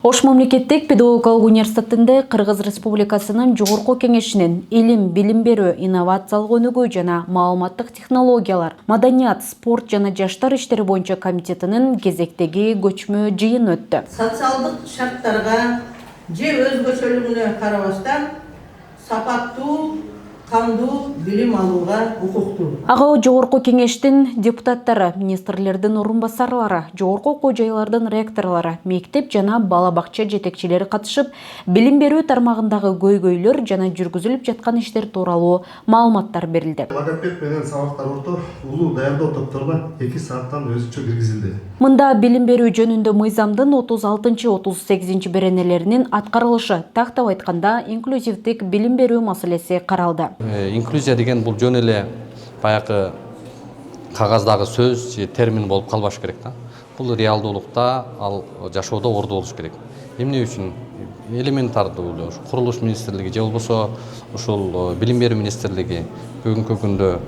Ош мамлекеттик педагогикалык университетинде Кыргыз Республикасынын Жогорку Кеңешинин илим, билим берүү, инновациялык өнүгүү жана маалыматтык технологиялар, маданият, спорт жана жаштар иштери боюнча комитетинин кезектеги көчмө жыйыны өттү. Социалдык шарттарга же өзгөчөлүгүнө карабастан сапаттуу, кандуу билим алууга укуктуу. Ага Жогорку Кеңештин депутаттары, министрлердин орун басарлары, жогорку окуу жайлардын ректорлору, мектеп жана бала бакча жетекчилери катышып, билим берүү тармагындагы көйгөйлөр жана жүргүзүлүп жаткан иштер тууралуу маалыматтар берилди. Логопед менен сабактар орто улуу даярдоо топторуна 2 сааттан өзүнчө киргизилди. Мында билим берүү жөнүндө мыйзамдын 36-38 беренелеринин аткарылышы, тактап айтканда, инклюзивдик билим берүү маселеси каралды. Инклюзия деген бул жөн эле баягы кагаздагы сөз же термин болуп калбаш керек да. Бул реалдуулукта, ал жашоодо орду болуш керек. Эмне үчүн элементардуу курулуш министрлиги же болбосо ушул билим берүү министрлиги бүгүнкү күндө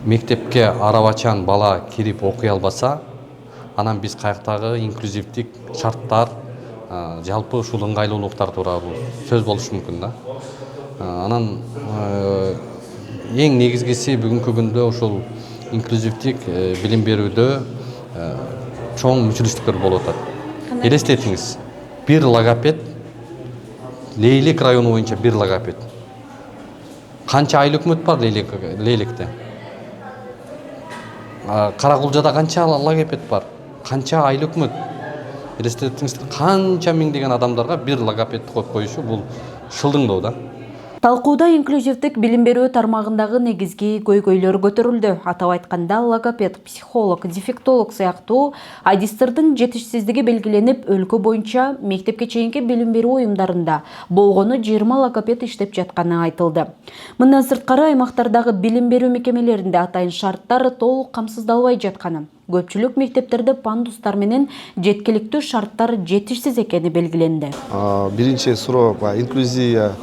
мектепке арабачан бала кирип окуй албаса, анан биз каяктагы инклюзивдик шарттар, жалпы ушул ыңгайлуулуктар тууралуу сөз болуш мүмкүн да. Анан эң негизгиси бүгүнкү күндө ушул инклюзивдик билим берүүдө чоң мүчүлүштүктөр болуп атат. Элестетиңиз, бир логопед Лейлек району боюнча бир логопед. Канча айыл өкмөт бар Лейлекте? Каракулжада канча логопед бар? Канча айыл өкмөт? Элестетиңиз, канча миңдеген адамдарга бир логопед коюп коюшу бул шылдыңдоо да. Талкууда инклюзивдик билим берүү тармагындагы негизги көйгөйлөр көтөрүлдү. Атап айтканда, логопед, психолог, дефектолог сыяктуу адистердин жетишсиздиги белгиленип, өлкө боюнча мектепке чейинки билим берүү уюмдарында болгону 20 логопед иштеп жатканы айтылды. Мындан сырткары аймактардагы билим берүү мекемелеринде атайын шарттар толук камсыздалбай жатканы, көпчүлүк мектептерде пандустар менен жеткиликтүү шарттар жетишсиз экени белгиленди. Биринчи суроо инклюзия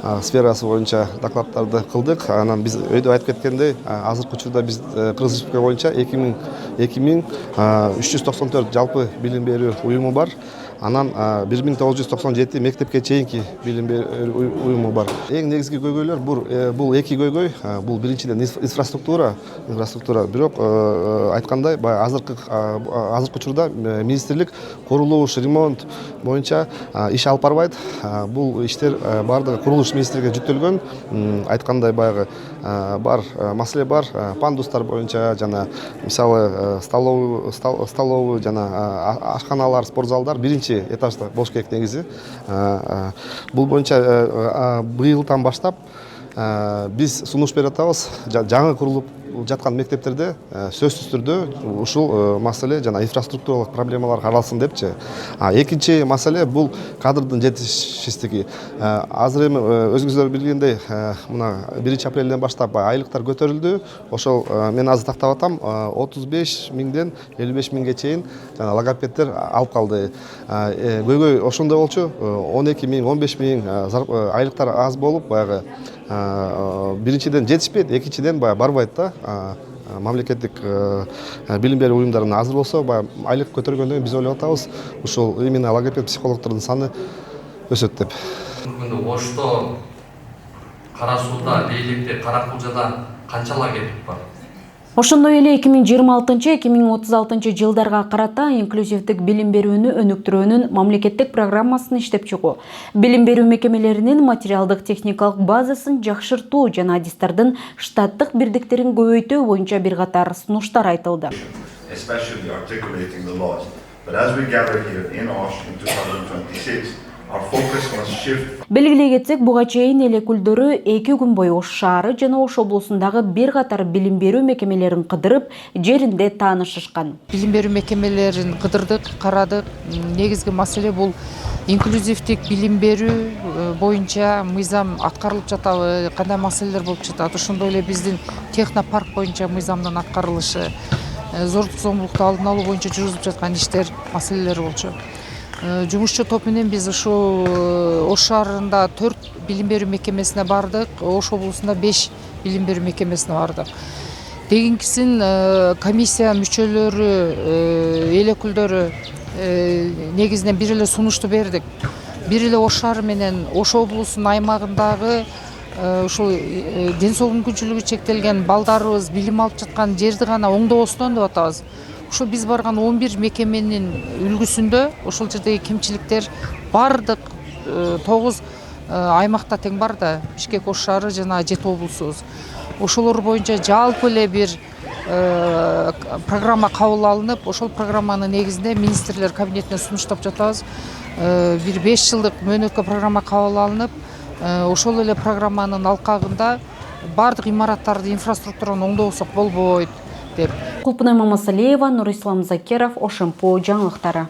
сферасы боюнча докладдарды кылдык. Анан биз өйдө айтып кеткендей, азыркы учурда биз Кыргыз Республика боюнча 2394 жалпы билим берүү уюму бар. Анан 1997 мектепке чейинки билим берүү уюму бар. Эң негизги көйгөйлөр бул эки көйгөй. Бул биринчиден инфраструктура. Бирок айткандай, азыркы учурда министрлик курулуш, ремонт боюнча иш алып барбайт. Бул иштер бардыгы курулуш министрлигине жүктөлгөн. Айткандай баягы бар маселе бар. Пандустар боюнча жана мисалы столовый жана ашканалар, спортзалдар биринчи этажда болуш керек негизи. Бул боюнча быйылдан баштап биз сунуш берип атабыз. Жаңы курулуп жаткан мектептерде сөзсүз түрдө ушул маселе жана инфраструктуралык проблемалар каралсын депчи. Экинчи маселе бул кадрдын жетишсиздиги. Азыр эми өзүңүздөр билгендей, мына 1 апрелден баштап айлыктар көтөрүлдү. Ошол мен азыр тактап атам, 35 миңден 55 миңге чейин жана логопеддер алып калды. Көйгөй ошондой болчу, 12 миң, 15 миң айлыктар аз болуп, баягы биринчиден жетишпейт, экинчиден барбайт да. Мамлекеттик билим берүү уюмдарына азыр болсо, айлык көтөргөндөн биз ойлоп атабыз, ушул именно логопед психологдордун саны өсөт деп. Ошто, Кара Сууда, Лейлекте, Каракулжада канча логопед бар? Ошондой эле 2020-2036 жылдарга карата инклюзивдик билим берүүнү өнүктүрүүнүн мамлекеттик программасын иштеп чыгуу, билим берүү мекемелеринин материалдык техникалык базасын жакшыртуу жана адистердин штаттык бирдиктерин көбөйтүү боюнча бир катар сунуштар айтылды. Белгилей кетсек, буга чейин эл өкүлдөрү 2 күн бою Ош шаары жана Ош облусундагы бир катар билим берүү мекемелерин кыдырып, жеринде таанышышкан. Билим берүү мекемелерин кыдырдык, карадык. Негизги маселе бул инклюзивдик билим берүү боюнча мыйзам аткарылып жатабы, кандай маселелер болуп жатат. Ошондой эле биздин технопарк боюнча мыйзамдын аткарылышы, зордук зомбулукту алдын алуу боюнча жүргүзүлүп жаткан иштер, маселелер болчу. Жумушчу топ менен биз ушул Ош шаарында 4 билим берүү мекемесине бардык, Ош облусунда 5 билим берүү мекемесине бардык. Кийинкисин комиссия мүчөлөрү, эл өкүлдөрү негизинен бир эле сунушту бердик. Бир эле Ош шаары менен Ош облусунун аймагындагы ушул ден соолук мүмкүнчүлүгү чектелген балдарыбыз билим алып жаткан жерди гана оңдобостон деп атабыз. Ушул биз барган 11 мекеменин үлгүсүндө ошол жердеги кемчиликтер бардык 9 аймакта тең бар да, Бишкек, Ош шаары жана 7 облусубуз. Ошолор боюнча жалпы эле бир программа кабыл алынып, ошол программанын негизинде министрлер кабинетине сунуштап жатабыз. Бир 5 жылдык мөөнөткө программа кабыл алынып, ошол эле программанын алкагында бардык имараттарды, инфраструктураны оңдобосок болбойт деп. Кулпунай Мамасалиева, Нурислам Закиров, Ошемпу жаңылыктары.